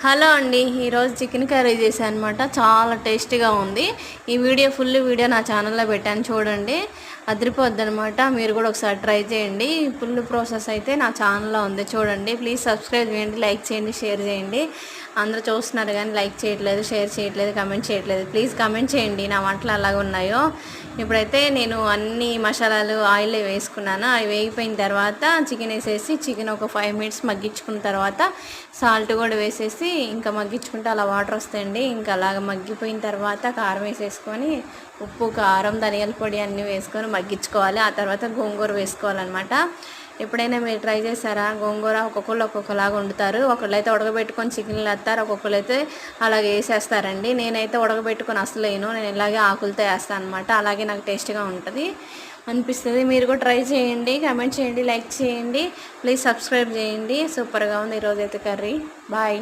Hello అండి, ఈరోజు chicken curry చేశాను అనమాట. చాలా టేస్టీగా ఉంది. ఈ ఫుల్ వీడియో నా ఛానల్లో పెట్టాను, చూడండి. అదిరిపోద్ది అనమాట. మీరు కూడా ఒకసారి ట్రై చేయండి. ఫుల్ ప్రాసెస్ అయితే నా ఛానల్లో ఉంది, చూడండి. ప్లీజ్ సబ్స్క్రైబ్ చేయండి, లైక్ చేయండి, షేర్ చేయండి. అందరూ చూస్తున్నారు కానీ లైక్ చేయట్లేదు, షేర్ చేయట్లేదు, కమెంట్ చేయట్లేదు. ప్లీజ్ కమెంట్ చేయండి నా వంటలు అలాగ ఉన్నాయో. ఇప్పుడైతే నేను అన్ని మసాలాలు ఆయిల్లో వేసుకున్నాను. అవి వేగిపోయిన తర్వాత చికెన్ వేసేసి చికెన్ ఒక 5 మినిట్స్ మగ్గించుకున్న తర్వాత సాల్ట్ కూడా వేసేసి ఇంకా మగ్గించుకుంటే అలా వాటర్ వస్తాయండి. ఇంకా అలాగ మగ్గిపోయిన తర్వాత కారం వేసేసుకొని ఉప్పు, కారం, ధనియాల పొడి అన్నీ వేసుకొని మగ్గించుకోవాలి. ఆ తర్వాత గోంగూర వేసుకోవాలన్నమాట. ఎప్పుడైనా మీరు ట్రై చేశారా? గోంగూర ఒక్కొక్కళ్ళు ఒక్కొక్కలాగా వండుతారు. ఒకళ్ళైతే ఉడకబెట్టుకొని చికెన్లు వేస్తారు, ఒక్కొక్కళ్ళైతే అలాగే వేసేస్తారండి. నేనైతే ఉడకబెట్టుకొని అసలు వేయను, నేను ఇలాగే ఆకులతో వేస్తాను అనమాట. అలాగే నాకు టేస్ట్గా ఉంటుంది అనిపిస్తుంది. మీరు కూడా ట్రై చేయండి, కమెంట్ చేయండి, లైక్ చేయండి, ప్లీజ్ సబ్స్క్రైబ్ చేయండి. సూపర్గా ఉంది ఈరోజైతే కర్రీ. బాయ్.